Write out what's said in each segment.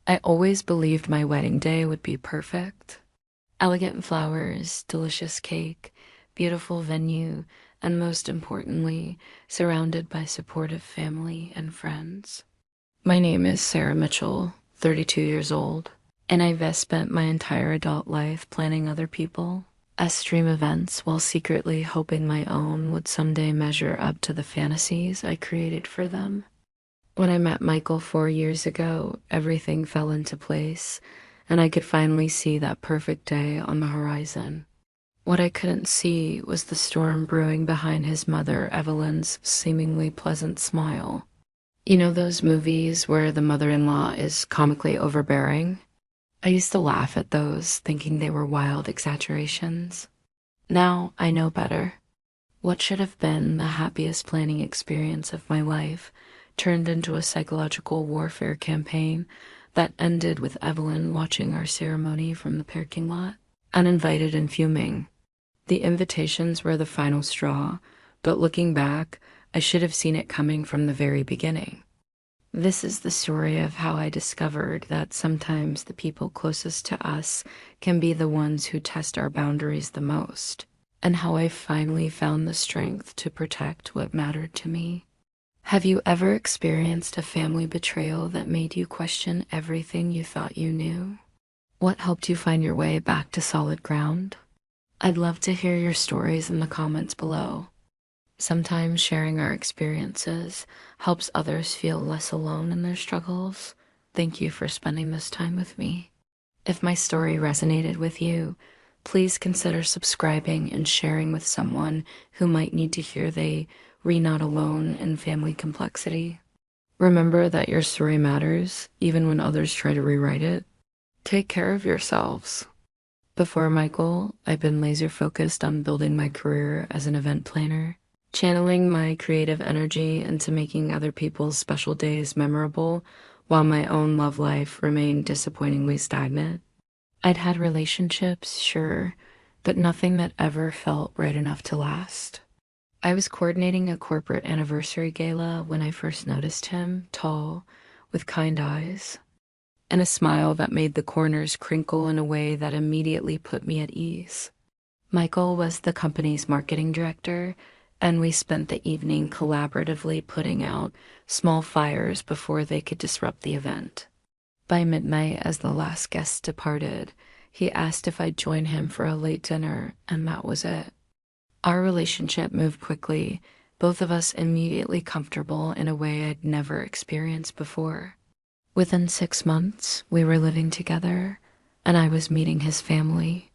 I always believed my wedding day would be perfect. Elegant flowers, delicious cake, beautiful venue, and most importantly, surrounded by supportive family and friends. My name is Sarah Mitchell, 32 years old, and I've spent my entire adult life planning other people as dream events while secretly hoping my own would someday measure up to the fantasies I created for them. When I met Michael 4 years ago, everything fell into place, and I could finally see that perfect day on the horizon. What I couldn't see was the storm brewing behind his mother, Evelyn's seemingly pleasant smile. You know those movies where the mother-in-law is comically overbearing? I used to laugh at those, thinking they were wild exaggerations. Now I know better. What should have been the happiest planning experience of my life turned into a psychological warfare campaign that ended with Evelyn watching our ceremony from the parking lot, uninvited and fuming. The invitations were the final straw, but looking back, I should have seen it coming from the very beginning. This is the story of how I discovered that sometimes the people closest to us can be the ones who test our boundaries the most, and how I finally found the strength to protect what mattered to me. Have you ever experienced a family betrayal that made you question everything you thought you knew? What helped you find your way back to solid ground? I'd love to hear your stories in the comments below. Sometimes sharing our experiences helps others feel less alone in their struggles. Thank you for spending this time with me. If my story resonated with you, please consider subscribing and sharing with someone who might need to hear they are not alone in family complexity. Remember that your story matters, even when others try to rewrite it. Take care of yourselves. Before Michael, I've been laser focused on building my career as an event planner, channeling my creative energy into making other people's special days memorable, while my own love life remained disappointingly stagnant. I'd had relationships, sure, but nothing that ever felt right enough to last. I was coordinating a corporate anniversary gala when I first noticed him, tall, with kind eyes, and a smile that made the corners crinkle in a way that immediately put me at ease. Michael was the company's marketing director, and we spent the evening collaboratively putting out small fires before they could disrupt the event. By midnight, as the last guest departed, he asked if I'd join him for a late dinner, and that was it. Our relationship moved quickly, both of us immediately comfortable in a way I'd never experienced before. Within 6 months, we were living together, and I was meeting his family.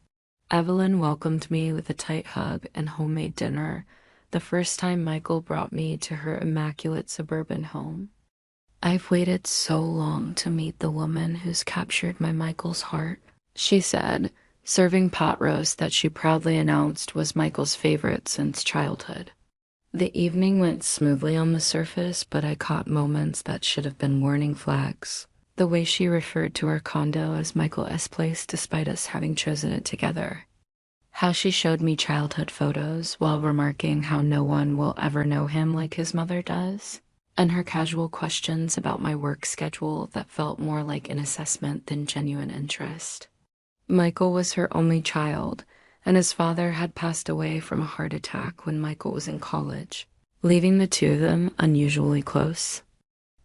Evelyn welcomed me with a tight hug and homemade dinner, the first time Michael brought me to her immaculate suburban home. I've waited so long to meet the woman who's captured my Michael's heart, she said, serving pot roast that she proudly announced was Michael's favorite since childhood. The evening went smoothly on the surface, but I caught moments that should have been warning flags. The way she referred to our condo as Michael S. Place despite us having chosen it together. How she showed me childhood photos while remarking how no one will ever know him like his mother does. And her casual questions about my work schedule that felt more like an assessment than genuine interest. Michael was her only child, and his father had passed away from a heart attack when Michael was in college, leaving the two of them unusually close.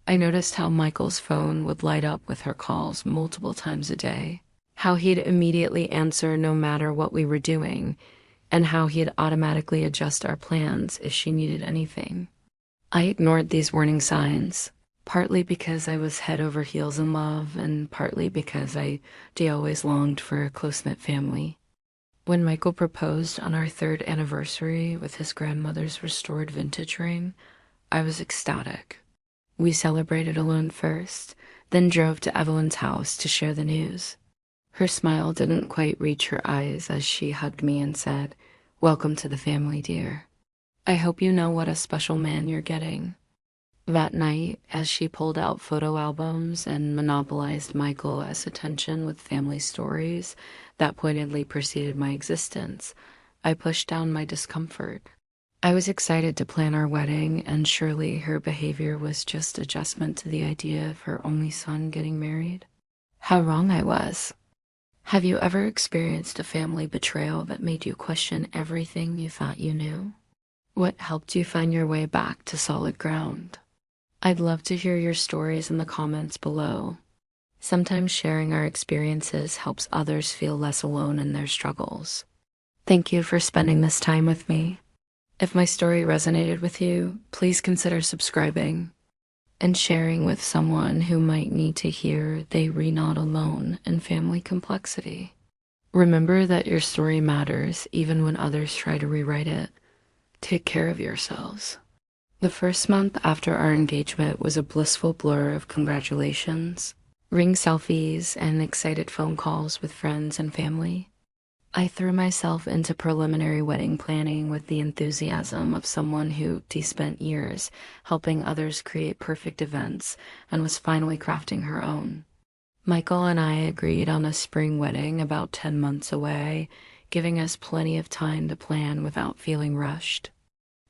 I noticed how Michael's phone would light up with her calls multiple times a day, how he'd immediately answer no matter what we were doing, and how he'd automatically adjust our plans if she needed anything. I ignored these warning signs, partly because I was head over heels in love, and partly because I always longed for a close-knit family. When Michael proposed on our 3rd anniversary with his grandmother's restored vintage ring, I was ecstatic. We celebrated alone first, then drove to Evelyn's house to share the news. Her smile didn't quite reach her eyes as she hugged me and said, "Welcome to the family, dear. I hope you know what a special man you're getting." That night, as she pulled out photo albums and monopolized Michael as attention with family stories that pointedly preceded my existence, I pushed down my discomfort. I was excited to plan our wedding, and surely her behavior was just adjustment to the idea of her only son getting married. how wrong I was. Have you ever experienced a family betrayal that made you question everything you thought you knew? What helped you find your way back to solid ground? I'd love to hear your stories in the comments below. Sometimes sharing our experiences helps others feel less alone in their struggles. Thank you for spending this time with me. If my story resonated with you, please consider subscribing and sharing with someone who might need to hear they're not alone in family complexity. Remember that your story matters even when others try to rewrite it. Take care of yourselves. The first month after our engagement was a blissful blur of congratulations, ring selfies, and excited phone calls with friends and family. I threw myself into preliminary wedding planning with the enthusiasm of someone who spent years helping others create perfect events and was finally crafting her own. Michael and I agreed on a spring wedding about 10 months away, giving us plenty of time to plan without feeling rushed.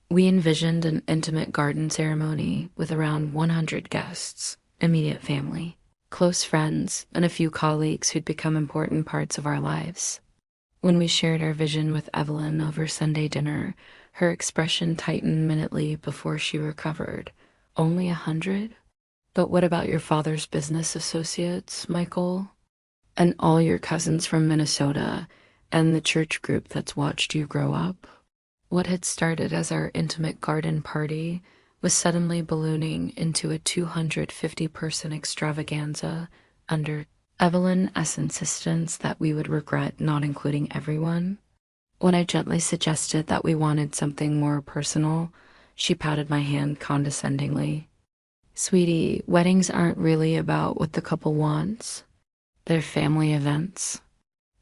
We envisioned an intimate garden ceremony with around 100 guests, immediate family, close friends, and a few colleagues who'd become important parts of our lives. When we shared our vision with Evelyn over Sunday dinner, her expression tightened minutely before she recovered. Only 100? But what about your father's business associates, Michael? And all your cousins from Minnesota, and the church group that's watched you grow up? What had started as our intimate garden party was suddenly ballooning into a 250-person extravaganza under Evelyn's insistence that we would regret not including everyone. When I gently suggested that we wanted something more personal, she patted my hand condescendingly. Sweetie, weddings aren't really about what the couple wants. They're family events.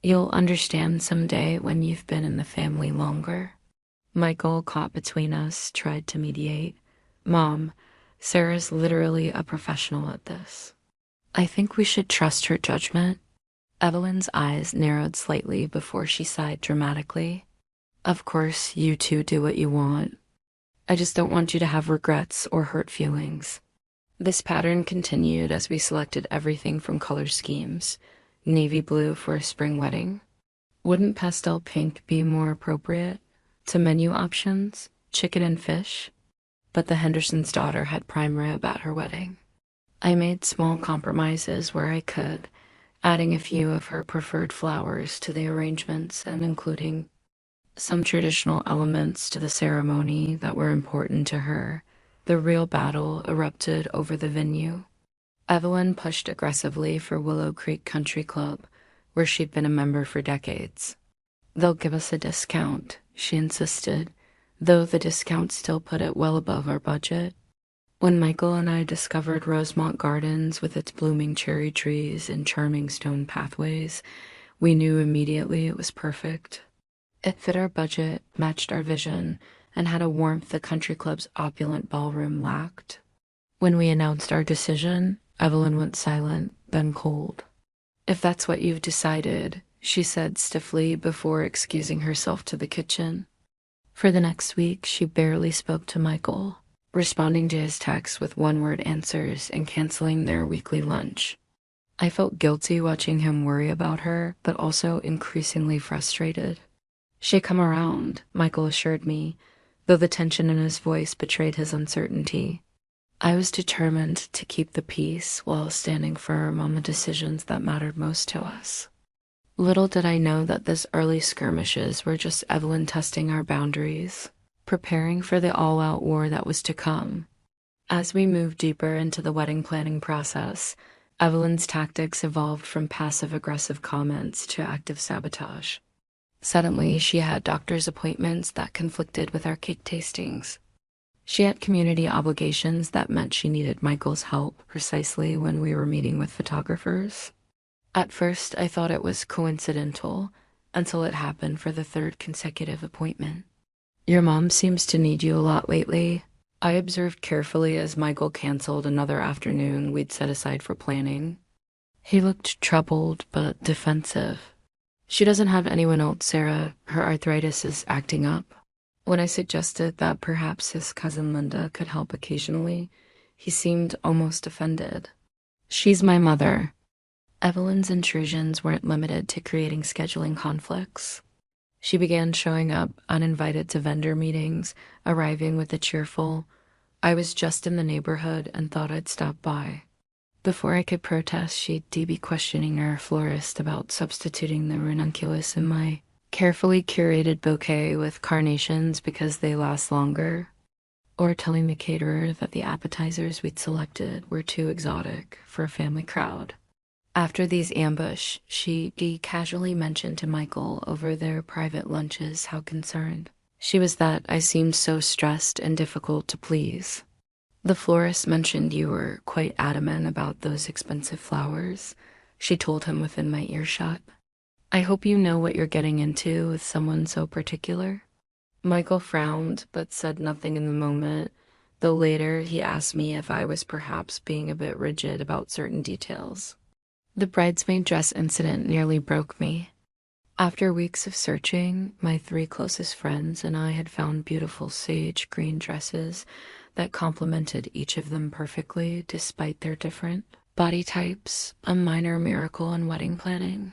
You'll understand someday when you've been in the family longer. Michael, caught between us, tried to mediate. Mom, Sarah's literally a professional at this. I think we should trust her judgment. Evelyn's eyes narrowed slightly before she sighed dramatically. Of course, you two do what you want. I just don't want you to have regrets or hurt feelings. This pattern continued as we selected everything from color schemes. Navy blue for a spring wedding. Wouldn't pastel pink be more appropriate? To menu options, chicken and fish. But the Henderson's daughter had prime rib at her wedding. I made small compromises where I could, adding a few of her preferred flowers to the arrangements and including some traditional elements to the ceremony that were important to her. The real battle erupted over the venue. Evelyn pushed aggressively for Willow Creek Country Club, where she'd been a member for decades. They'll give us a discount, she insisted, though the discount still put it well above our budget. When Michael and I discovered Rosemont Gardens with its blooming cherry trees and charming stone pathways, we knew immediately it was perfect. It fit our budget, matched our vision, and had a warmth the country club's opulent ballroom lacked. When we announced our decision, Evelyn went silent, then cold. If that's what you've decided, she said stiffly before excusing herself to the kitchen. For the next week, she barely spoke to Michael, responding to his texts with one-word answers and canceling their weekly lunch. I felt guilty watching him worry about her, but also increasingly frustrated. She'd come around, Michael assured me, though the tension in his voice betrayed his uncertainty. I was determined to keep the peace while standing firm on the decisions that mattered most to us. Little did I know that these early skirmishes were just Evelyn testing our boundaries, preparing for the all-out war that was to come. As we moved deeper into the wedding planning process, Evelyn's tactics evolved from passive-aggressive comments to active sabotage. Suddenly, she had doctor's appointments that conflicted with our cake tastings. She had community obligations that meant she needed Michael's help precisely when we were meeting with photographers. At first, I thought it was coincidental, until it happened for the third consecutive appointment. Your mom seems to need you a lot lately, I observed carefully as Michael canceled another afternoon we'd set aside for planning. He looked troubled but defensive. She doesn't have anyone else, Sarah. Her arthritis is acting up. When I suggested that perhaps his cousin Linda could help occasionally, he seemed almost offended. She's my mother. Evelyn's intrusions weren't limited to creating scheduling conflicts. She began showing up uninvited to vendor meetings, arriving with a cheerful, "I was just in the neighborhood and thought I'd stop by." Before I could protest, she'd be questioning our florist about substituting the ranunculus in my carefully curated bouquet with carnations because they last longer, or telling the caterer that the appetizers we'd selected were too exotic for a family crowd. After these ambush, she casually mentioned to Michael over their private lunches how concerned she was that I seemed so stressed and difficult to please. "The florist mentioned you were quite adamant about those expensive flowers," she told him within my earshot. "I hope you know what you're getting into with someone so particular." Michael frowned, but said nothing in the moment, though later he asked me if I was perhaps being a bit rigid about certain details. The bridesmaid dress incident nearly broke me. After weeks of searching, my 3 closest friends and I had found beautiful sage green dresses that complemented each of them perfectly despite their different body types, a minor miracle in wedding planning.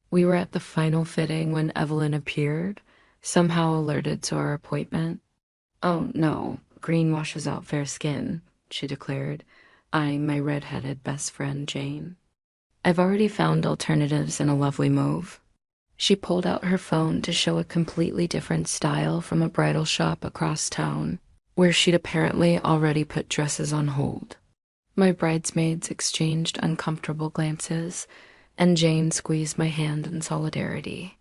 We were at the final fitting when Evelyn appeared, somehow alerted to our appointment. "Oh no, green washes out fair skin," she declared, eyeing my red-headed best friend Jane. "I've already found alternatives in a lovely mauve." She pulled out her phone to show a completely different style from a bridal shop across town, where she'd apparently already put dresses on hold. My bridesmaids exchanged uncomfortable glances, and Jane squeezed my hand in solidarity.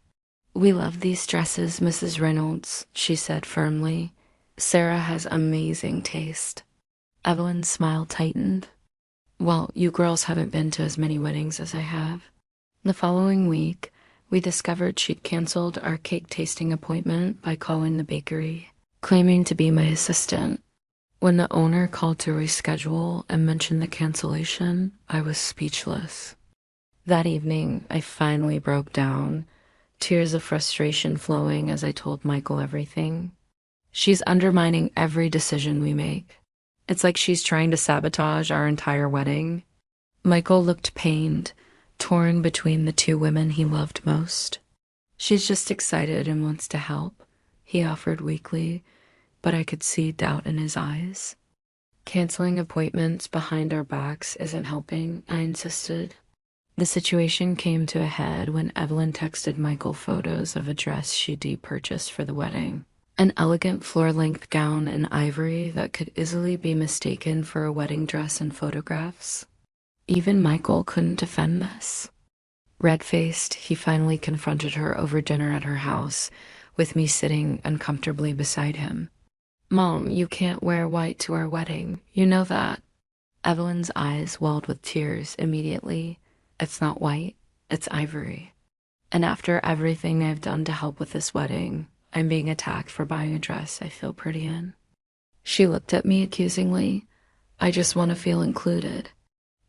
"We love these dresses, Mrs. Reynolds," she said firmly. "Sarah has amazing taste." Evelyn's smile tightened. "Well, you girls haven't been to as many weddings as I have." The following week, we discovered she'd canceled our cake tasting appointment by calling the bakery, claiming to be my assistant. When the owner called to reschedule and mentioned the cancellation, I was speechless. That evening, I finally broke down, tears of frustration flowing as I told Michael everything. "She's undermining every decision we make. It's like she's trying to sabotage our entire wedding." Michael looked pained, torn between the 2 women he loved most. "She's just excited and wants to help," he offered weakly, but I could see doubt in his eyes. "Canceling appointments behind our backs isn't helping," I insisted. The situation came to a head when Evelyn texted Michael photos of a dress she'd purchased for the wedding. An elegant floor-length gown in ivory that could easily be mistaken for a wedding dress in photographs. Even Michael couldn't defend this. Red-faced, he finally confronted her over dinner at her house, with me sitting uncomfortably beside him. "Mom, you can't wear white to our wedding. You know that." Evelyn's eyes welled with tears immediately. "It's not white, it's ivory. And after everything I've done to help with this wedding, I'm being attacked for buying a dress I feel pretty in." She looked at me accusingly. "I just want to feel included.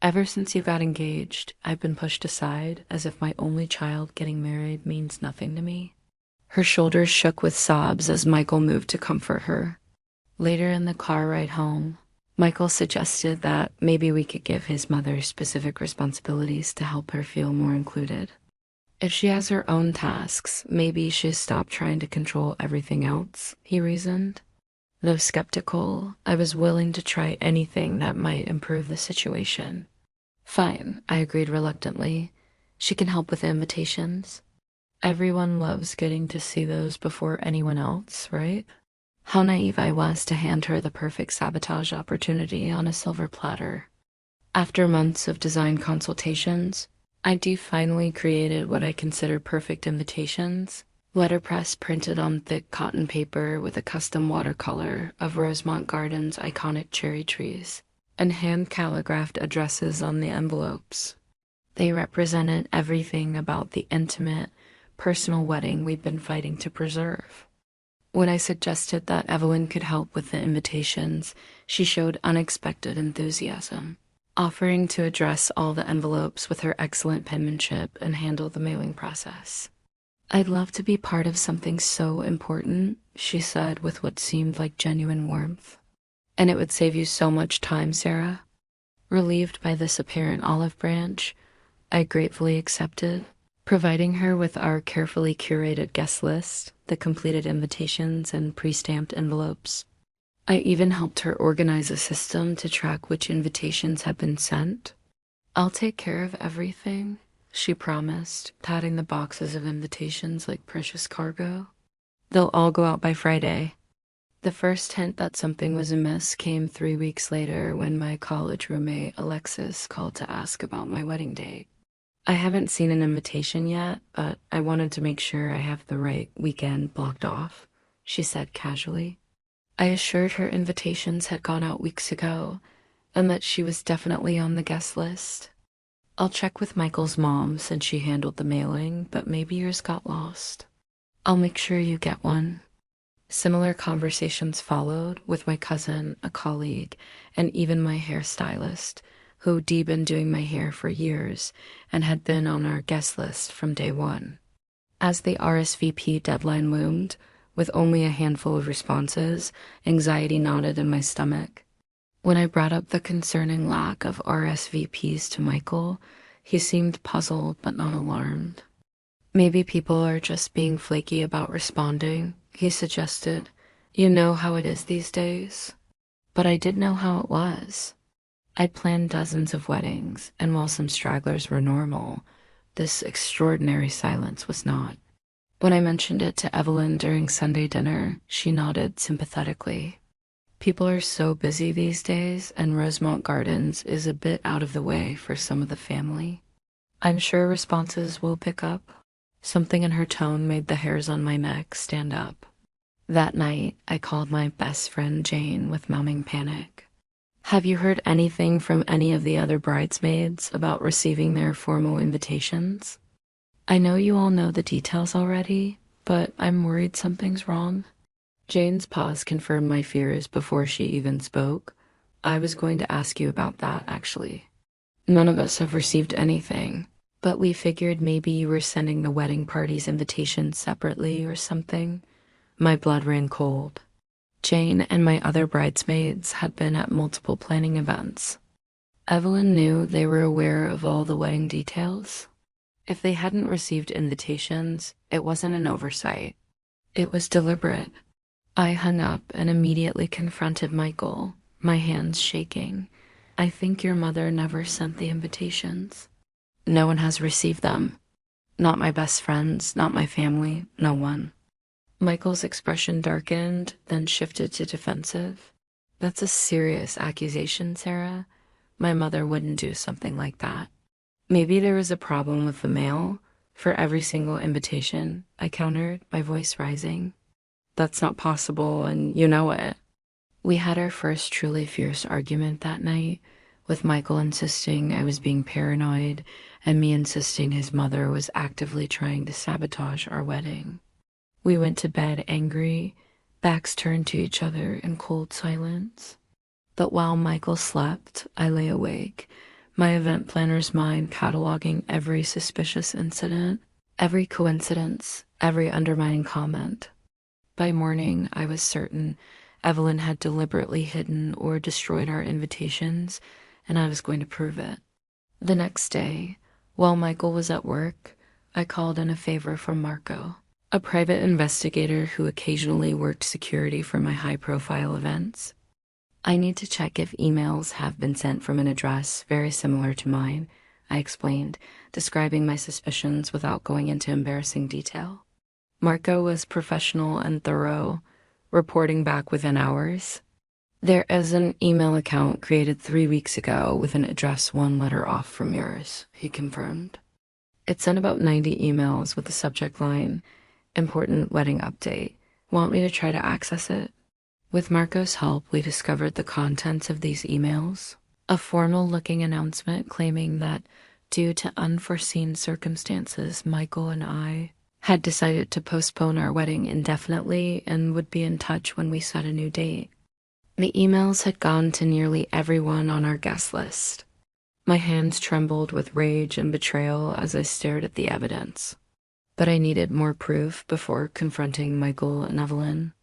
Ever since you got engaged, I've been pushed aside as if my only child getting married means nothing to me." Her shoulders shook with sobs as Michael moved to comfort her. Later in the car ride home, Michael suggested that maybe we could give his mother specific responsibilities to help her feel more included. If she has her own tasks, maybe she'll stop trying to control everything else, he reasoned. Though skeptical, I was willing to try anything that might improve the situation. "Fine," I agreed reluctantly. "She can help with the invitations." Everyone loves getting to see those before anyone else, right? How naive I was to hand her the perfect sabotage opportunity on a silver platter. After months of design consultations, I finally created what I consider perfect invitations, letterpress printed on thick cotton paper with a custom watercolor of Rosemont Gardens' iconic cherry trees, and hand calligraphed addresses on the envelopes. They represented everything about the intimate, personal wedding we'd been fighting to preserve. When I suggested that Evelyn could help with the invitations, she showed unexpected enthusiasm, offering to address all the envelopes with her excellent penmanship and handle the mailing process. "I'd love to be part of something so important," she said with what seemed like genuine warmth. "And it would save you so much time, Sarah." Relieved by this apparent olive branch, I gratefully accepted, providing her with our carefully curated guest list, the completed invitations, and pre-stamped envelopes. I even helped her organize a system to track which invitations had been sent. "I'll take care of everything," she promised, patting the boxes of invitations like precious cargo. "They'll all go out by Friday." The first hint that something was amiss came 3 weeks later when my college roommate Alexis called to ask about my wedding date. "I haven't seen an invitation yet, but I wanted to make sure I have the right weekend blocked off," she said casually. I assured her invitations had gone out weeks ago and that she was definitely on the guest list. "I'll check with Michael's mom since she handled the mailing, but maybe yours got lost. I'll make sure you get one." Similar conversations followed with my cousin, a colleague, and even my hairstylist, who'd been doing my hair for years and had been on our guest list from day one. As the RSVP deadline loomed, with only a handful of responses, anxiety knotted in my stomach. When I brought up the concerning lack of RSVPs to Michael, he seemed puzzled but not alarmed. "Maybe people are just being flaky about responding," he suggested. "You know how it is these days." But I did know how it was. I'd planned dozens of weddings, and while some stragglers were normal, this extraordinary silence was not. When I mentioned it to Evelyn during Sunday dinner, she nodded sympathetically. People are so busy these days, and Rosemont Gardens is a bit out of the way for some of the family. "I'm sure responses will pick up." Something in her tone made the hairs on my neck stand up. That night, I called my best friend Jane with mounting panic. "Have you heard anything from any of the other bridesmaids about receiving their formal invitations? I know you all know the details already, but I'm worried something's wrong." Jane's pause confirmed my fears before she even spoke. "I was going to ask you about that, actually. None of us have received anything, but we figured maybe you were sending the wedding party's invitations separately or something." My blood ran cold. Jane and my other bridesmaids had been at multiple planning events. Evelyn knew they were aware of all the wedding details. If they hadn't received invitations, it wasn't an oversight. It was deliberate. I hung up and immediately confronted Michael, my hands shaking. "I think your mother never sent the invitations." "No one has received them. Not my best friends, not my family, no one." Michael's expression darkened, then shifted to defensive. "That's a serious accusation, Sarah. My mother wouldn't do something like that." "Maybe there was a problem with the mail for every single invitation," I countered, my voice rising. "That's not possible, and you know it." We had our first truly fierce argument that night, with Michael insisting I was being paranoid and me insisting his mother was actively trying to sabotage our wedding. We went to bed angry, backs turned to each other in cold silence. But while Michael slept, I lay awake, my event planner's mind cataloging every suspicious incident, every coincidence, every undermining comment. By morning, I was certain Evelyn had deliberately hidden or destroyed our invitations, and I was going to prove it. The next day, while Michael was at work, I called in a favor from Marco, a private investigator who occasionally worked security for my high-profile events. "I need to check if emails have been sent from an address very similar to mine," I explained, describing my suspicions without going into embarrassing detail. Marco was professional and thorough, reporting back within hours. "There is an email account created 3 weeks ago with an address 1 letter off from yours," he confirmed. It sent about 90 emails with the subject line, "Important wedding update. Want me to try to access it?" With Marco's help, we discovered the contents of these emails. A formal-looking announcement claiming that, due to unforeseen circumstances, Michael and I had decided to postpone our wedding indefinitely and would be in touch when we set a new date. The emails had gone to nearly everyone on our guest list. My hands trembled with rage and betrayal as I stared at the evidence. But I needed more proof before confronting Michael and Evelyn.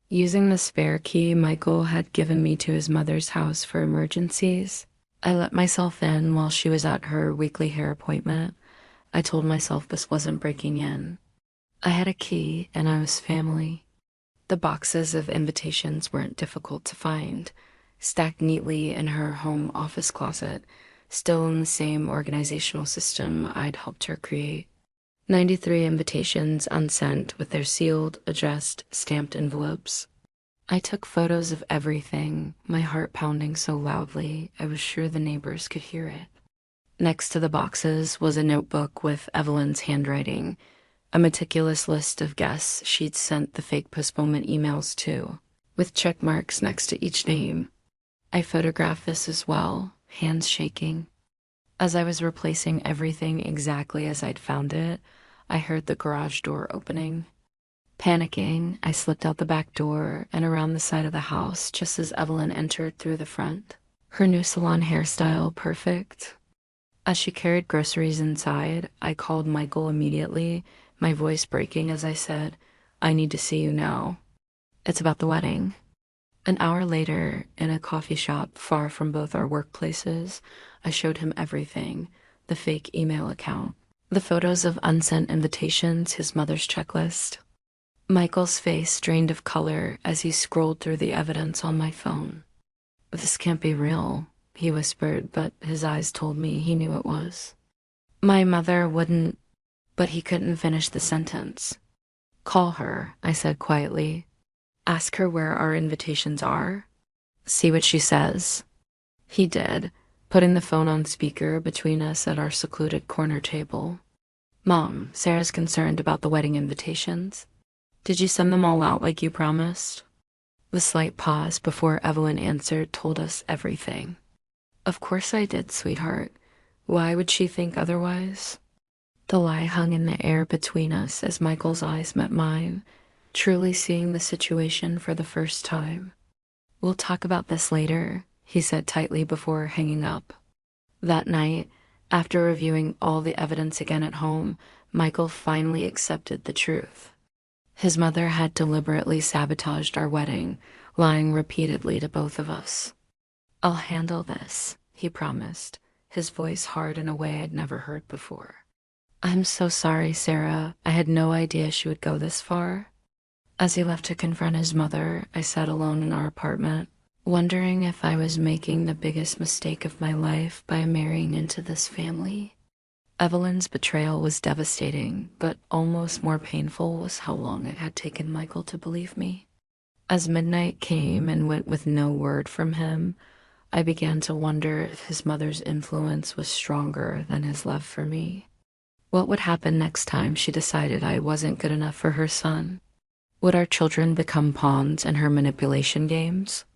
Using the spare key Michael had given me to his mother's house for emergencies, I let myself in while she was at her weekly hair appointment. I told myself this wasn't breaking in. I had a key and I was family. The boxes of invitations weren't difficult to find, stacked neatly in her home office closet, still in the same organizational system I'd helped her create. 93 invitations unsent with their sealed, addressed, stamped envelopes. I took photos of everything, my heart pounding so loudly I was sure the neighbors could hear it. Next to the boxes was a notebook with Evelyn's handwriting, a meticulous list of guests she'd sent the fake postponement emails to, with check marks next to each name. I photographed this as well, hands shaking. As I was replacing everything exactly as I'd found it, I heard the garage door opening. Panicking, I slipped out the back door and around the side of the house just as Evelyn entered through the front. Her new salon hairstyle perfect. As she carried groceries inside, I called Michael immediately, my voice breaking as I said, "I need to see you now. It's about the wedding." An hour later, in a coffee shop far from both our workplaces, I showed him everything, the fake email account, the photos of unsent invitations, his mother's checklist. Michael's face drained of color as he scrolled through the evidence on my phone. "This can't be real," he whispered, but his eyes told me he knew it was. "My mother wouldn't," but he couldn't finish the sentence. "Call her," I said quietly. "Ask her where our invitations are. See what she says." He did, putting the phone on speaker between us at our secluded corner table. "Mom, Sarah's concerned about the wedding invitations. Did you send them all out like you promised?" The slight pause before Evelyn answered told us everything. "Of course I did, sweetheart. Why would she think otherwise?" The lie hung in the air between us as Michael's eyes met mine, truly seeing the situation for the first time. "We'll talk about this later," he said tightly before hanging up. That night, after reviewing all the evidence again at home, Michael finally accepted the truth. His mother had deliberately sabotaged our wedding, lying repeatedly to both of us. "I'll handle this," he promised, his voice hard in a way I'd never heard before. "I'm so sorry, Sarah. I had no idea she would go this far." As he left to confront his mother, I sat alone in our apartment, wondering if I was making the biggest mistake of my life by marrying into this family. Evelyn's betrayal was devastating, but almost more painful was how long it had taken Michael to believe me. As midnight came and went with no word from him, I began to wonder if his mother's influence was stronger than his love for me. What would happen next time she decided I wasn't good enough for her son? Would our children become pawns in her manipulation games?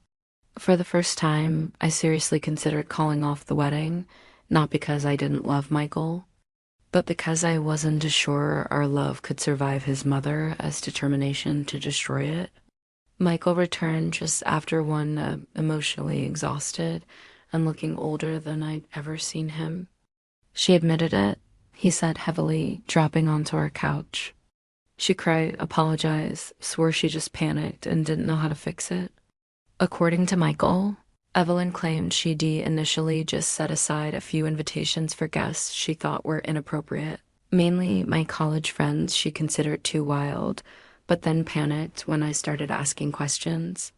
For the first time, I seriously considered calling off the wedding, not because I didn't love Michael, but because I wasn't as sure our love could survive his mother as determination to destroy it. Michael returned just after one, emotionally exhausted and looking older than I'd ever seen him. "She admitted it," he said heavily, dropping onto our couch. "She cried, apologized, swore she just panicked and didn't know how to fix it." According to Michael, Evelyn claimed she'd initially just set aside a few invitations for guests she thought were inappropriate, mainly my college friends she considered too wild, but then panicked when I started asking questions.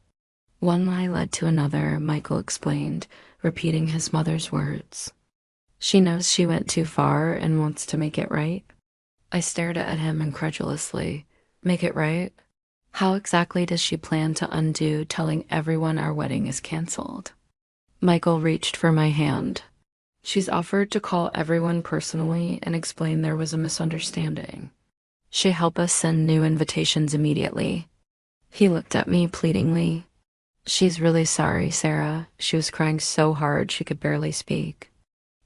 One lie led to another, Michael explained, repeating his mother's words. "She knows she went too far and wants to make it right." I stared at him incredulously. "Make it right? How exactly does she plan to undo telling everyone our wedding is canceled?" Michael reached for my hand. "She's offered to call everyone personally and explain there was a misunderstanding. She'll help us send new invitations immediately." He looked at me pleadingly. "She's really sorry, Sarah. She was crying so hard she could barely speak."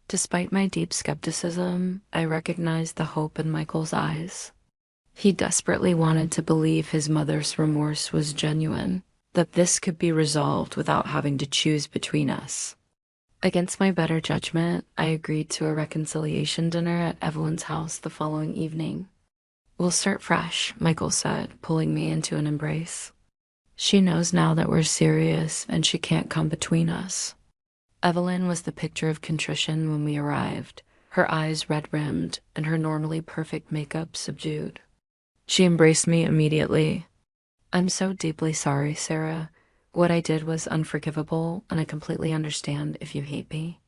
Despite my deep skepticism, I recognized the hope in Michael's eyes. He desperately wanted to believe his mother's remorse was genuine, that this could be resolved without having to choose between us. Against my better judgment, I agreed to a reconciliation dinner at Evelyn's house the following evening. "We'll start fresh," Michael said, pulling me into an embrace. "She knows now that we're serious and she can't come between us." Evelyn was the picture of contrition when we arrived, her eyes red-rimmed and her normally perfect makeup subdued. She embraced me immediately. "I'm so deeply sorry, Sarah. What I did was unforgivable, and I completely understand if you hate me."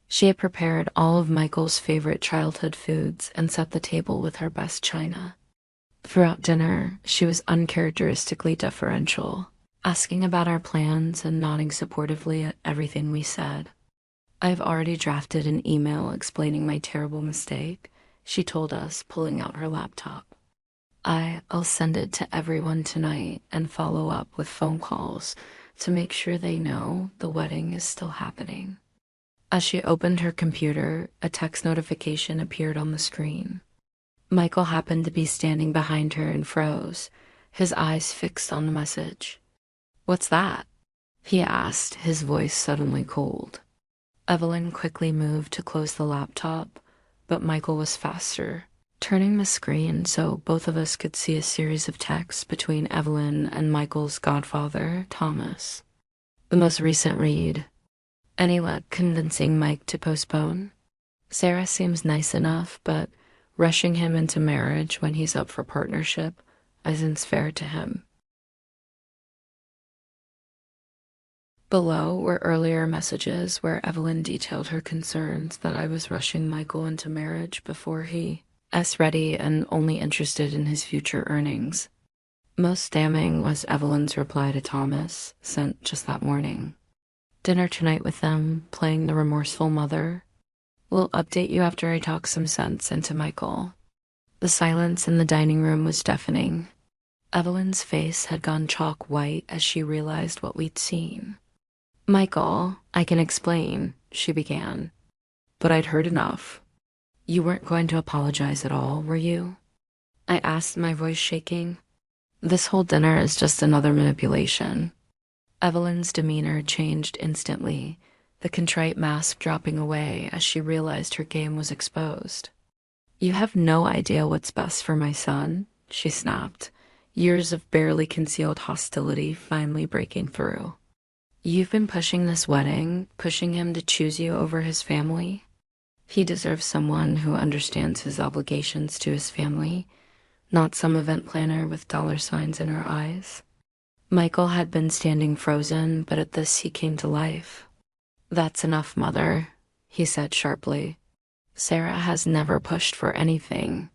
She had prepared all of Michael's favorite childhood foods and set the table with her best china. Throughout dinner, she was uncharacteristically deferential, asking about our plans and nodding supportively at everything we said. "I've already drafted an email explaining my terrible mistake," she told us, pulling out her laptop. I'll send it to everyone tonight and follow up with phone calls to make sure they know the wedding is still happening." As she opened her computer, a text notification appeared on the screen. Michael happened to be standing behind her and froze, his eyes fixed on the message. "What's that?" he asked, his voice suddenly cold. Evelyn quickly moved to close the laptop, but Michael was faster, turning the screen so both of us could see a series of texts between Evelyn and Michael's godfather, Thomas. The most recent read: "Any luck convincing Mike to postpone? Sarah seems nice enough, but rushing him into marriage when he's up for partnership isn't fair to him." Below were earlier messages where Evelyn detailed her concerns that I was rushing Michael into marriage before he is ready and only interested in his future earnings. Most damning was Evelyn's reply to Thomas, sent just that morning. "Dinner tonight with them, playing the remorseful mother. We'll update you after I talk some sense into Michael." The silence in the dining room was deafening. Evelyn's face had gone chalk white as she realized what we'd seen. "Michael, I can explain," she began. "But I'd heard enough. You weren't going to apologize at all, were you?" I asked, my voice shaking. "This whole dinner is just another manipulation." Evelyn's demeanor changed instantly, the contrite mask dropping away as she realized her game was exposed. "You have no idea what's best for my son," she snapped, years of barely concealed hostility finally breaking through. "You've been pushing this wedding, pushing him to choose you over his family. He deserves someone who understands his obligations to his family, not some event planner with dollar signs in her eyes." Michael had been standing frozen, but at this he came to life. "That's enough, Mother," he said sharply. "Sarah has never pushed for anything.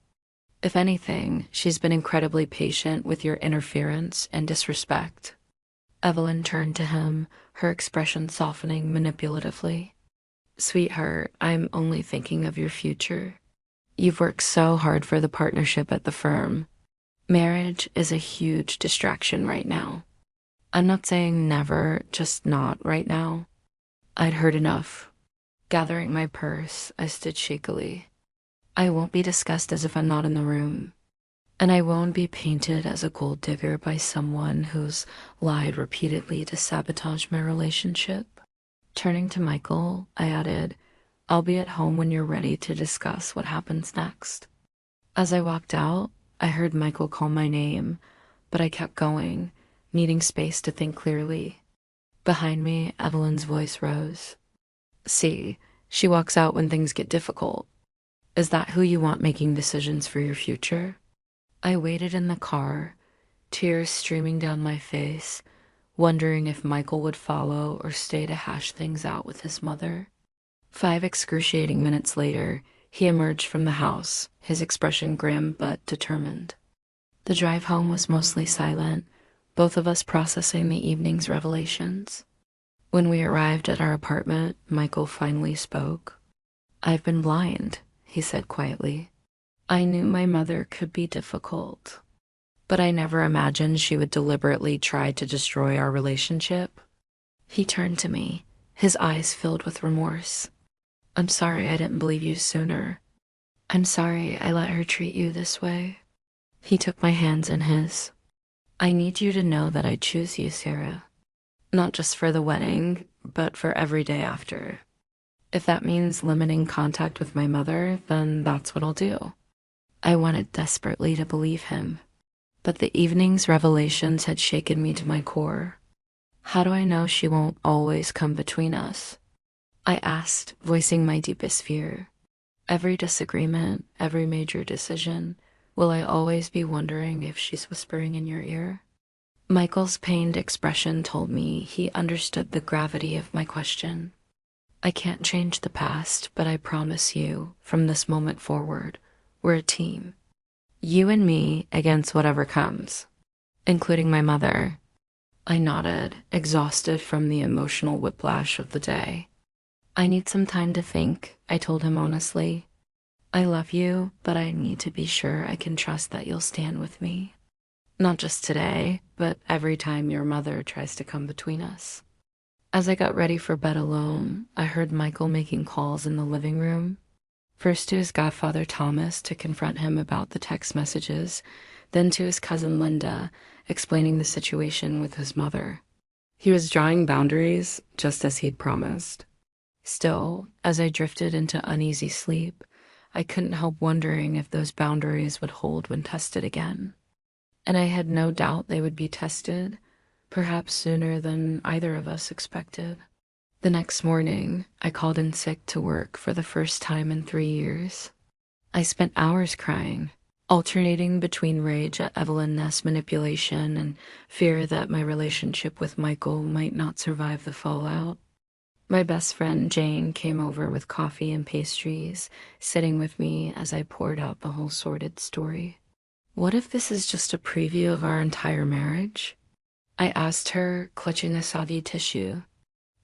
If anything, she's been incredibly patient with your interference and disrespect." Evelyn turned to him, her expression softening manipulatively. "Sweetheart, I'm only thinking of your future. You've worked so hard for the partnership at the firm. Marriage is a huge distraction right now. I'm not saying never, just not right now." I'd heard enough. Gathering my purse, I stood shakily. "I won't be discussed as if I'm not in the room. And I won't be painted as a gold digger by someone who's lied repeatedly to sabotage my relationship." Turning to Michael, I added, "I'll be at home when you're ready to discuss what happens next." As I walked out, I heard Michael call my name, but I kept going, needing space to think clearly. Behind me, Evelyn's voice rose. "See, she walks out when things get difficult. Is that who you want making decisions for your future?" I waited in the car, tears streaming down my face, wondering if Michael would follow or stay to hash things out with his mother. 5 excruciating minutes later, he emerged from the house, his expression grim but determined. The drive home was mostly silent, both of us processing the evening's revelations. When we arrived at our apartment, Michael finally spoke. "I've been blind," he said quietly. "I knew my mother could be difficult, but I never imagined she would deliberately try to destroy our relationship." He turned to me, his eyes filled with remorse. "I'm sorry I didn't believe you sooner. I'm sorry I let her treat you this way." He took my hands in his. "I need you to know that I choose you, Sarah. Not just for the wedding, but for every day after. If that means limiting contact with my mother, then that's what I'll do." I wanted desperately to believe him, but the evening's revelations had shaken me to my core. How do I know she won't always come between us? I asked, voicing my deepest fear. Every disagreement, every major decision, will I always be wondering if she's whispering in your ear? Michael's pained expression told me he understood the gravity of my question. I can't change the past, but I promise you, from this moment forward, we're a team. You and me against whatever comes, including my mother. I nodded, exhausted from the emotional whiplash of the day. I need some time to think, I told him honestly. I love you, but I need to be sure I can trust that you'll stand with me. Not just today, but every time your mother tries to come between us. As I got ready for bed alone, I heard Michael making calls in the living room. First to his godfather Thomas to confront him about the text messages, then to his cousin Linda, explaining the situation with his mother. He was drawing boundaries, just as he'd promised. Still, as I drifted into uneasy sleep, I couldn't help wondering if those boundaries would hold when tested again. And I had no doubt they would be tested, perhaps sooner than either of us expected. The next morning, I called in sick to work for the first time in 3 years. I spent hours crying, alternating between rage at Evelyn Ness' manipulation and fear that my relationship with Michael might not survive the fallout. My best friend Jane came over with coffee and pastries, sitting with me as I poured out the whole sordid story. What if this is just a preview of our entire marriage? I asked her, clutching a soggy tissue.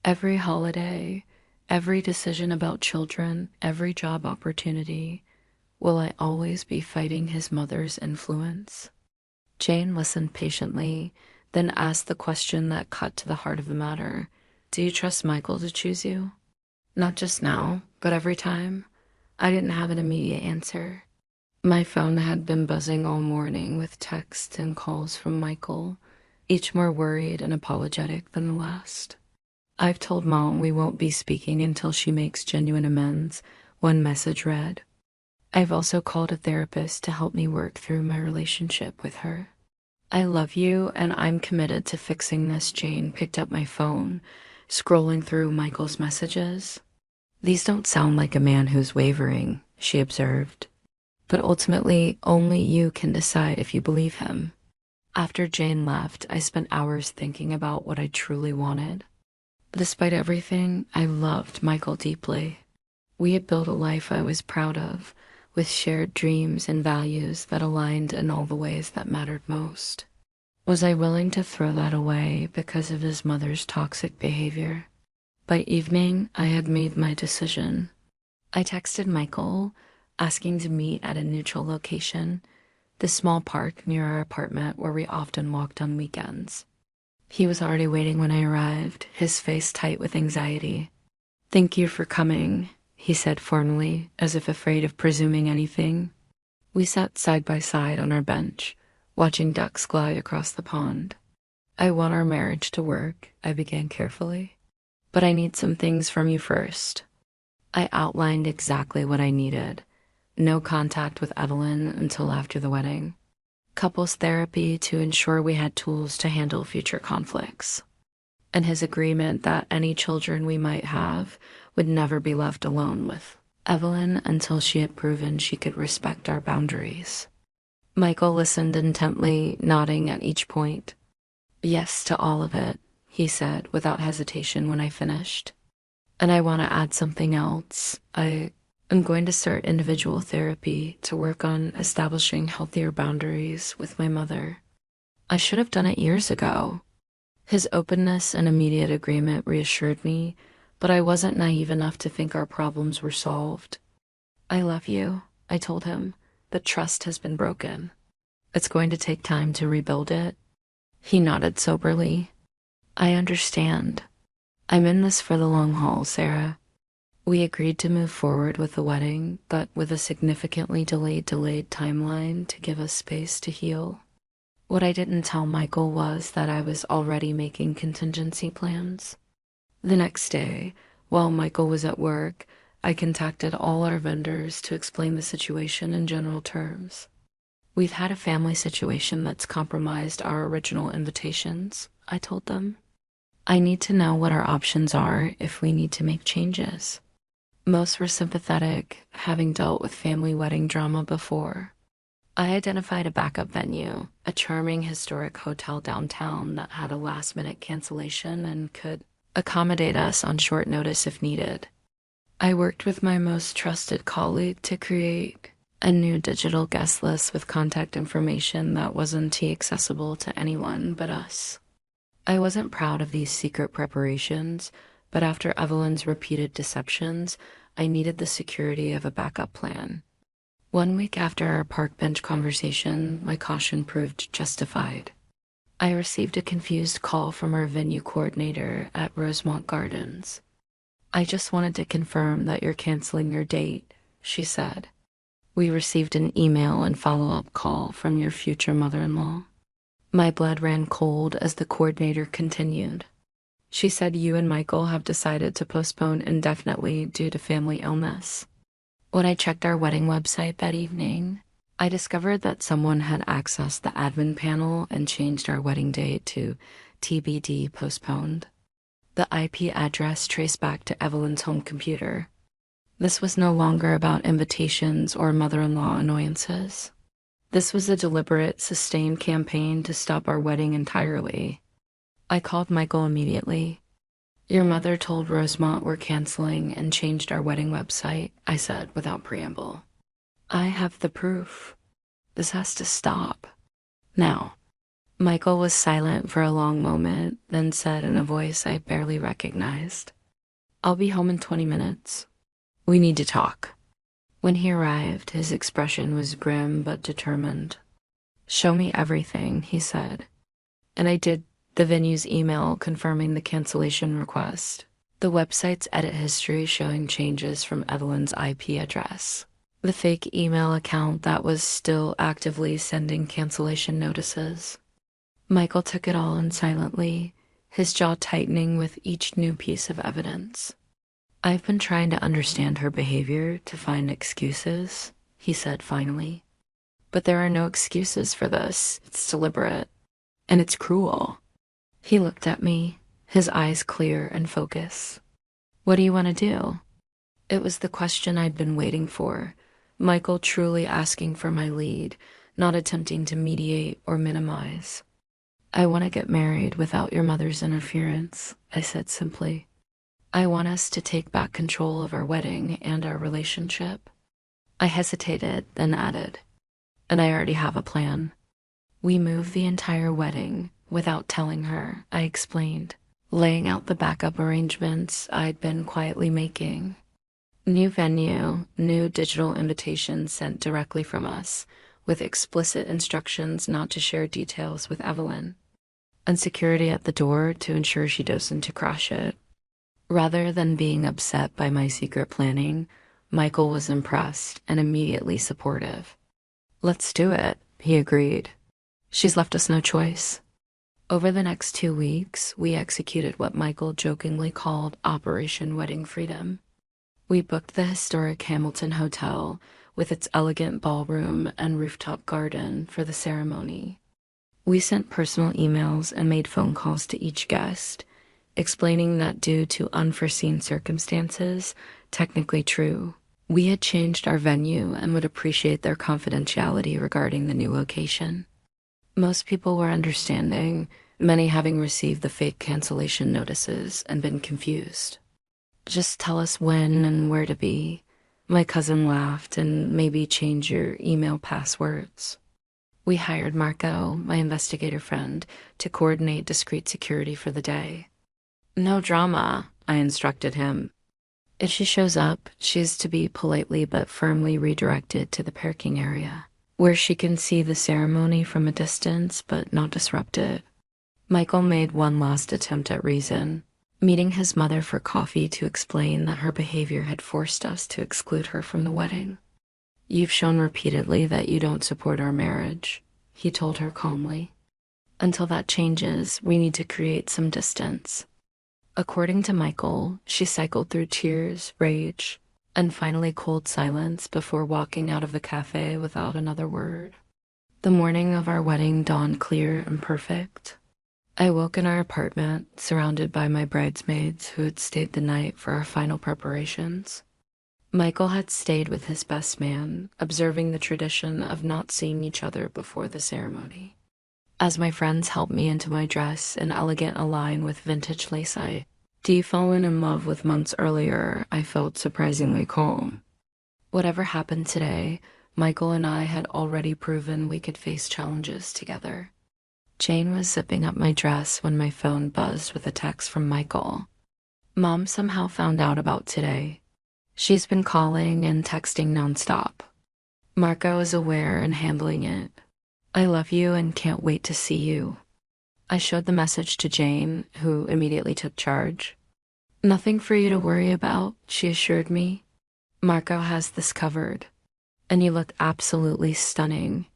Every holiday, every decision about children, every job opportunity, will I always be fighting his mother's influence? Jane listened patiently, then asked the question that cut to the heart of the matter. Do you trust Michael to choose you? Not just now, but every time. I didn't have an immediate answer. My phone had been buzzing all morning with texts and calls from Michael, each more worried and apologetic than the last. I've told Mom we won't be speaking until she makes genuine amends, one message read. I've also called a therapist to help me work through my relationship with her. I love you and I'm committed to fixing this. Jane picked up my phone, scrolling through Michael's messages. These don't sound like a man who's wavering, she observed. But ultimately, only you can decide if you believe him. After Jane left, I spent hours thinking about what I truly wanted. Despite everything, I loved Michael deeply. We had built a life I was proud of, with shared dreams and values that aligned in all the ways that mattered most. Was I willing to throw that away because of his mother's toxic behavior? By evening, I had made my decision. I texted Michael, asking to meet at a neutral location, the small park near our apartment where we often walked on weekends. He was already waiting when I arrived, his face tight with anxiety. Thank you for coming, he said formally, as if afraid of presuming anything. We sat side by side on our bench, watching ducks glide across the pond. I want our marriage to work, I began carefully. But I need some things from you first. I outlined exactly what I needed. No contact with Evelyn until after the wedding. Couples therapy to ensure we had tools to handle future conflicts. And his agreement that any children we might have would never be left alone with Evelyn until she had proven she could respect our boundaries. Michael listened intently, nodding at each point. Yes to all of it, he said without hesitation when I finished. And I want to add something else. I'm going to start individual therapy to work on establishing healthier boundaries with my mother. I should have done it years ago. His openness and immediate agreement reassured me, but I wasn't naive enough to think our problems were solved. I love you, I told him, but trust has been broken. It's going to take time to rebuild it. He nodded soberly. I understand. I'm in this for the long haul, Sarah. We agreed to move forward with the wedding, but with a significantly delayed timeline to give us space to heal. What I didn't tell Michael was that I was already making contingency plans. The next day, while Michael was at work, I contacted all our vendors to explain the situation in general terms. We've had a family situation that's compromised our original invitations, I told them. I need to know what our options are if we need to make changes. Most were sympathetic, having dealt with family wedding drama before. I identified a backup venue, a charming historic hotel downtown that had a last-minute cancellation and could accommodate us on short notice if needed. I worked with my most trusted colleague to create a new digital guest list with contact information that wasn't accessible to anyone but us. I wasn't proud of these secret preparations, but after Evelyn's repeated deceptions, I needed the security of a backup plan. 1 week after our park bench conversation, my caution proved justified. I received a confused call from our venue coordinator at Rosemont Gardens. "I just wanted to confirm that you're canceling your date," she said. "We received an email and follow-up call from your future mother-in-law." My blood ran cold as the coordinator continued. "She said you and Michael have decided to postpone indefinitely due to family illness." When I checked our wedding website that evening, I discovered that someone had accessed the admin panel and changed our wedding date to TBD postponed. The IP address traced back to Evelyn's home computer. This was no longer about invitations or mother-in-law annoyances. This was a deliberate, sustained campaign to stop our wedding entirely. I called Michael immediately. "Your mother told Rosemont we're canceling and changed our wedding website," I said without preamble. "I have the proof. This has to stop. Now." Michael was silent for a long moment, then said in a voice I barely recognized, "I'll be home in 20 minutes. We need to talk." When he arrived, his expression was grim but determined. "Show me everything," he said. And I did. The venue's email confirming the cancellation request. The website's edit history showing changes from Evelyn's IP address. The fake email account that was still actively sending cancellation notices. Michael took it all in silently, his jaw tightening with each new piece of evidence. "I've been trying to understand her behavior to find excuses," he said finally. "But there are no excuses for this. It's deliberate. And it's cruel." He looked at me, his eyes clear and focused. "What do you want to do?" It was the question I'd been waiting for, Michael truly asking for my lead, not attempting to mediate or minimize. "I want to get married without your mother's interference," I said simply. "I want us to take back control of our wedding and our relationship." I hesitated, then added, "And I already have a plan. We move the entire wedding without telling her," I explained, laying out the backup arrangements I'd been quietly making. New venue, new digital invitations sent directly from us, with explicit instructions not to share details with Evelyn, and security at the door to ensure she doesn't crash it. Rather than being upset by my secret planning, Michael was impressed and immediately supportive. "Let's do it," he agreed. "She's left us no choice." Over the next 2 weeks, we executed what Michael jokingly called Operation Wedding Freedom. We booked the historic Hamilton Hotel with its elegant ballroom and rooftop garden for the ceremony. We sent personal emails and made phone calls to each guest, explaining that due to unforeseen circumstances, technically true, we had changed our venue and would appreciate their confidentiality regarding the new location. Most people were understanding, many having received the fake cancellation notices and been confused. "Just tell us when and where to be," my cousin laughed, "and maybe change your email passwords." We hired Marco, my investigator friend, to coordinate discreet security for the day. "No drama," I instructed him. "If she shows up, she's to be politely but firmly redirected to the parking area, where she can see the ceremony from a distance but not disrupt it." Michael made one last attempt at reason, meeting his mother for coffee to explain that her behavior had forced us to exclude her from the wedding. "You've shown repeatedly that you don't support our marriage," he told her calmly. "Until that changes, we need to create some distance." According to Michael, she cycled through tears, rage, and finally cold silence before walking out of the cafe without another word. The morning of our wedding dawned clear and perfect. I woke in our apartment, surrounded by my bridesmaids who had stayed the night for our final preparations. Michael had stayed with his best man, observing the tradition of not seeing each other before the ceremony. As my friends helped me into my dress, an elegant align with vintage lace fallen in love with months earlier, I felt surprisingly calm. Whatever happened today, Michael and I had already proven we could face challenges together. Jane was zipping up my dress when my phone buzzed with a text from Michael. Mom somehow found out about today. She's been calling and texting nonstop. Marco is aware and handling it. I love you and can't wait to see you. I showed the message to Jane, who immediately took charge. Nothing for you to worry about, she assured me. Marco has this covered, and you look absolutely stunning.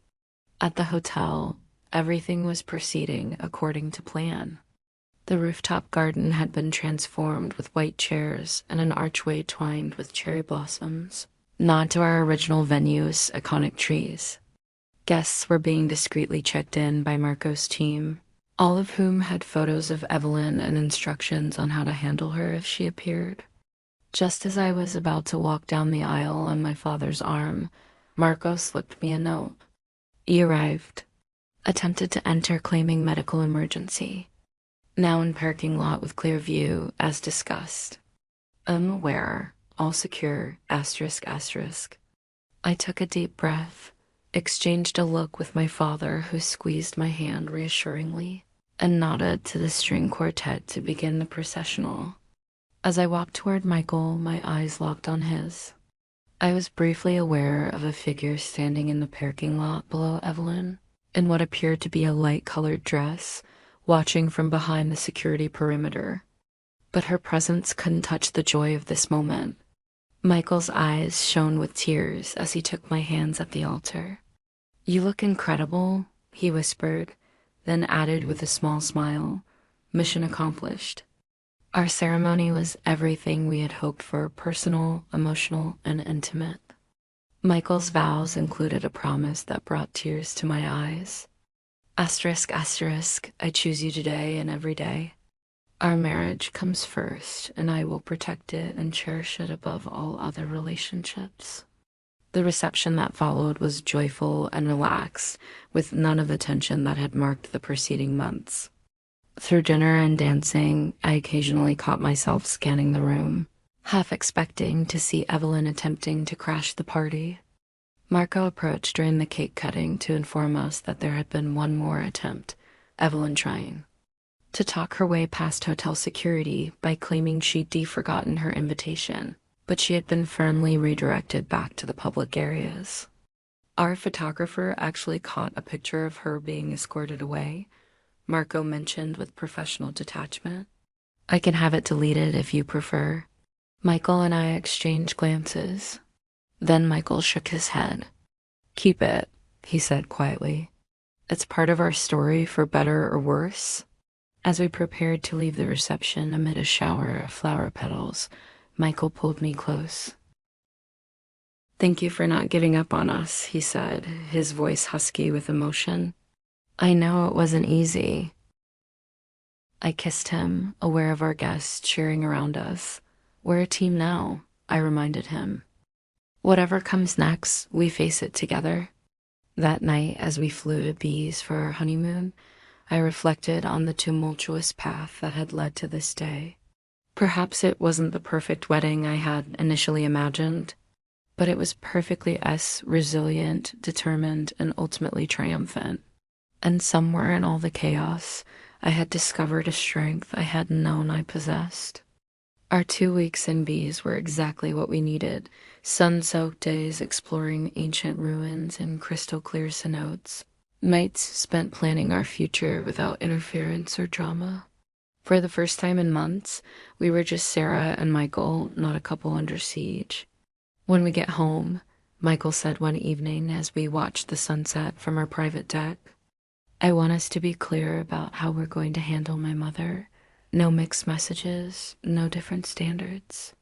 At the hotel, everything was proceeding according to plan. The rooftop garden had been transformed with white chairs and an archway twined with cherry blossoms, nod to our original venue's iconic trees. Guests were being discreetly checked in by Marco's team, all of whom had photos of Evelyn and instructions on how to handle her if she appeared. Just as I was about to walk down the aisle on my father's arm, Marco slipped me a note. He arrived. Attempted to enter claiming medical emergency. Now in parking lot with clear view, as discussed. Unaware, all secure, asterisk, asterisk. I took a deep breath, exchanged a look with my father who squeezed my hand reassuringly, and nodded to the string quartet to begin the processional. As I walked toward Michael, my eyes locked on his. I was briefly aware of a figure standing in the parking lot below Evelyn, in what appeared to be a light-colored dress, watching from behind the security perimeter. But her presence couldn't touch the joy of this moment. Michael's eyes shone with tears as he took my hands at the altar. You look incredible, he whispered, then added with a small smile, mission accomplished. Our ceremony was everything we had hoped for, personal, emotional, and intimate. Michael's vows included a promise that brought tears to my eyes. Asterisk, asterisk, I choose you today and every day. Our marriage comes first, and I will protect it and cherish it above all other relationships. The reception that followed was joyful and relaxed, with none of the tension that had marked the preceding months. Through dinner and dancing, I occasionally caught myself scanning the room, half expecting to see Evelyn attempting to crash the party. Marco approached during the cake cutting to inform us that there had been one more attempt, Evelyn trying to talk her way past hotel security by claiming she'd forgotten her invitation, but she had been firmly redirected back to the public areas. Our photographer actually caught a picture of her being escorted away, Marco mentioned with professional detachment. I can have it deleted if you prefer. Michael and I exchanged glances. Then Michael shook his head. Keep it, he said quietly. It's part of our story for better or worse. As we prepared to leave the reception amid a shower of flower petals, Michael pulled me close. Thank you for not giving up on us, he said, his voice husky with emotion. I know it wasn't easy. I kissed him, aware of our guests cheering around us. We're a team now, I reminded him. Whatever comes next, we face it together. That night, as we flew to Bees for our honeymoon, I reflected on the tumultuous path that had led to this day. Perhaps it wasn't the perfect wedding I had initially imagined, but it was perfectly resilient, determined, and ultimately triumphant. And somewhere in all the chaos, I had discovered a strength I hadn't known I possessed. Our 2 weeks in Bees were exactly what we needed, sun-soaked days exploring ancient ruins and crystal-clear cenotes, nights spent planning our future without interference or drama. For the first time in months, we were just Sarah and Michael, not a couple under siege. When we get home, Michael said one evening as we watched the sunset from our private deck, I want us to be clear about how we're going to handle my mother. No mixed messages, no different standards.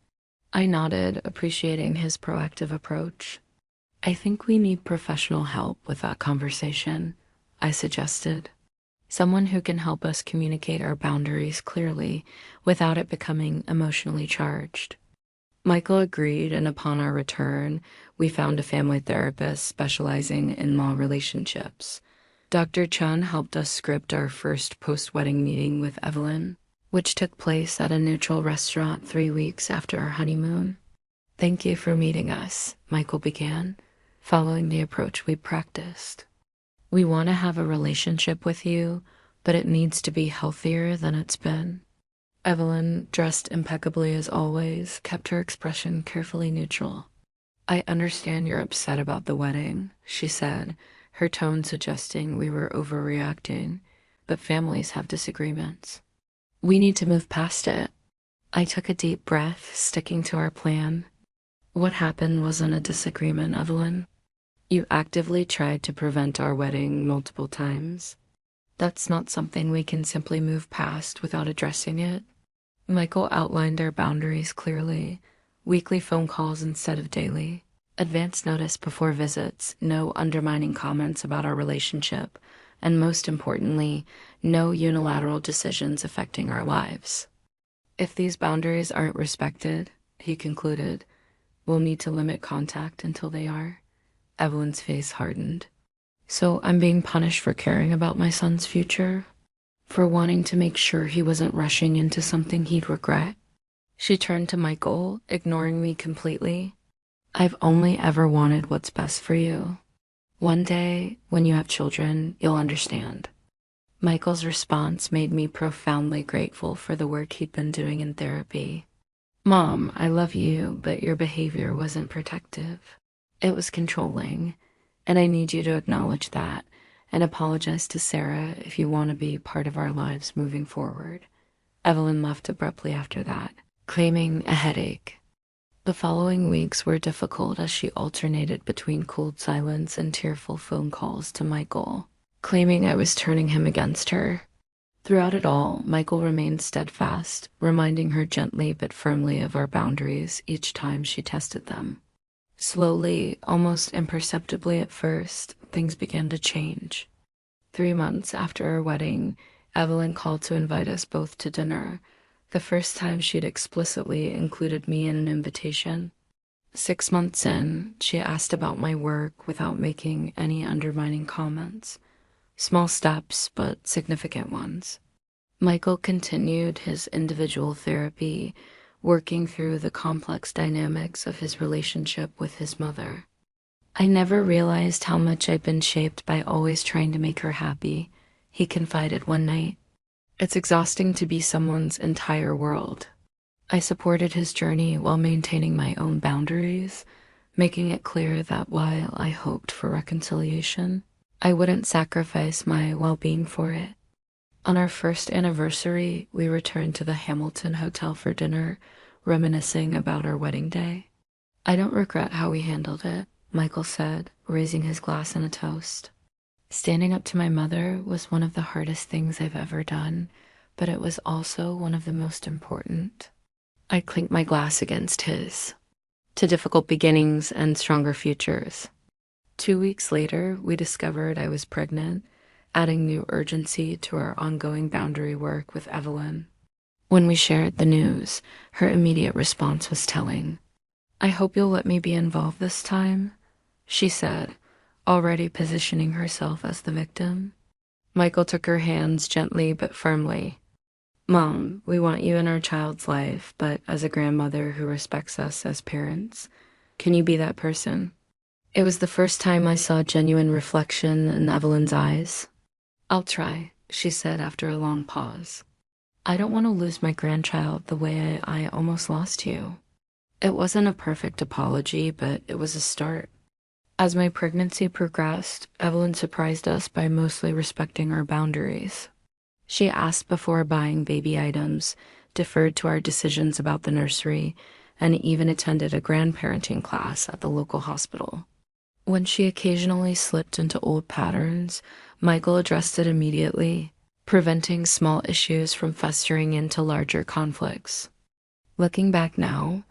I nodded, appreciating his proactive approach. I think we need professional help with that conversation, I suggested. someone who can help us communicate our boundaries clearly without it becoming emotionally charged. Michael agreed, and upon our return, we found a family therapist specializing in law relationships. Dr. Chun helped us script our first post-wedding meeting with Evelyn, which took place at a neutral restaurant 3 weeks after our honeymoon. "Thank you for meeting us," Michael began, following the approach we practiced. "We want to have a relationship with you, but it needs to be healthier than it's been." Evelyn, dressed impeccably as always, kept her expression carefully neutral. "I understand you're upset about the wedding," she said, her tone suggesting we were overreacting, "but families have disagreements. We need to move past it." I took a deep breath, sticking to our plan. "What happened wasn't a disagreement, Evelyn. You actively tried to prevent our wedding multiple times. That's not something we can simply move past without addressing it." Michael outlined our boundaries clearly: weekly phone calls instead of daily, advance notice before visits, no undermining comments about our relationship, and most importantly, no unilateral decisions affecting our lives. "If these boundaries aren't respected," he concluded, "we'll need to limit contact until they are." Evelyn's face hardened. "So I'm being punished for caring about my son's future? For wanting to make sure he wasn't rushing into something he'd regret?" She turned to Michael, ignoring me completely. "I've only ever wanted what's best for you. One day, when you have children, you'll understand." Michael's response made me profoundly grateful for the work he'd been doing in therapy. "Mom, I love you, but your behavior wasn't protective. It was controlling, and I need you to acknowledge that and apologize to Sarah if you want to be part of our lives moving forward." Evelyn left abruptly after that, claiming a headache. The following weeks were difficult as she alternated between cold silence and tearful phone calls to Michael, claiming I was turning him against her. Throughout it all, Michael remained steadfast, reminding her gently but firmly of our boundaries each time she tested them. Slowly, almost imperceptibly at first, things began to change. 3 months after our wedding, Evelyn called to invite us both to dinner, the first time she'd explicitly included me in an invitation. 6 months in, she asked about my work without making any undermining comments. Small steps, but significant ones. Michael continued his individual therapy, working through the complex dynamics of his relationship with his mother. "I never realized how much I'd been shaped by always trying to make her happy," he confided one night. "It's exhausting to be someone's entire world." I supported his journey while maintaining my own boundaries, making it clear that while I hoped for reconciliation, I wouldn't sacrifice my well-being for it. On our first anniversary, we returned to the Hamilton Hotel for dinner, reminiscing about our wedding day. "I don't regret how we handled it," Michael said, raising his glass in a toast. "Standing up to my mother was one of the hardest things I've ever done, but it was also one of the most important." I clinked my glass against his. "To difficult beginnings and stronger futures." 2 weeks later, we discovered I was pregnant, adding new urgency to our ongoing boundary work with Evelyn. When we shared the news, her immediate response was telling. "I hope you'll let me be involved this time," she said, already positioning herself as the victim. Michael took her hands gently but firmly. "Mom, we want you in our child's life, but as a grandmother who respects us as parents, can you be that person?" It was the first time I saw genuine reflection in Evelyn's eyes. "I'll try," she said after a long pause. "I don't want to lose my grandchild the way I almost lost you." It wasn't a perfect apology, but it was a start. As my pregnancy progressed, Evelyn surprised us by mostly respecting our boundaries. She asked before buying baby items, deferred to our decisions about the nursery, and even attended a grandparenting class at the local hospital. When she occasionally slipped into old patterns, Michael addressed it immediately, preventing small issues from festering into larger conflicts. Looking back now,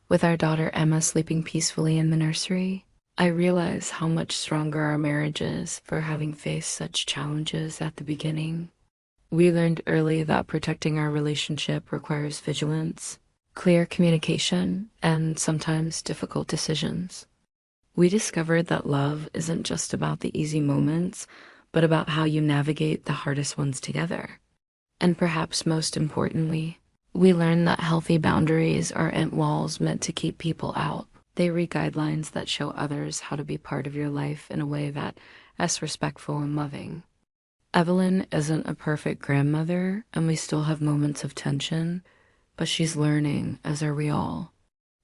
with our daughter Emma sleeping peacefully in the nursery, I realize how much stronger our marriage is for having faced such challenges at the beginning. We learned early that protecting our relationship requires vigilance, clear communication, and sometimes difficult decisions. We discovered that love isn't just about the easy moments, but about how you navigate the hardest ones together. And perhaps most importantly, we learned that healthy boundaries aren't walls meant to keep people out. They read guidelines that show others how to be part of your life in a way that is respectful and loving. Evelyn isn't a perfect grandmother, and we still have moments of tension, but she's learning, as are we all.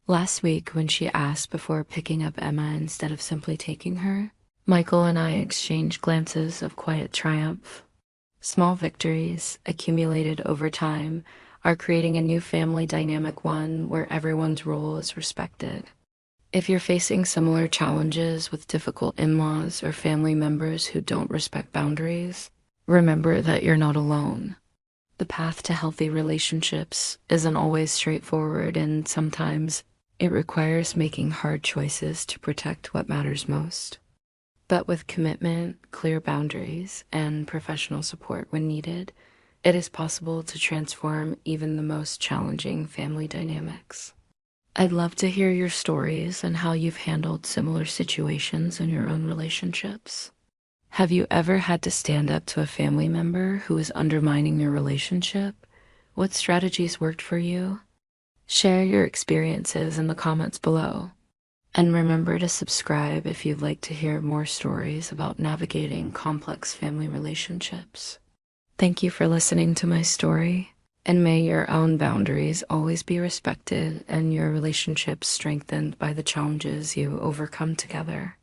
Last week, when she asked before picking up Emma instead of simply taking her, Michael and I exchanged glances of quiet triumph. Small victories, accumulated over time, are creating a new family dynamic, one where everyone's role is respected. If you're facing similar challenges with difficult in-laws or family members who don't respect boundaries, remember that you're not alone. The path to healthy relationships isn't always straightforward, and sometimes it requires making hard choices to protect what matters most. But with commitment, clear boundaries, and professional support when needed, it is possible to transform even the most challenging family dynamics. I'd love to hear your stories and how you've handled similar situations in your own relationships. Have you ever had to stand up to a family member who is undermining your relationship? What strategies worked for you? Share your experiences in the comments below. And remember to subscribe if you'd like to hear more stories about navigating complex family relationships. Thank you for listening to my story, and may your own boundaries always be respected and your relationships strengthened by the challenges you overcome together.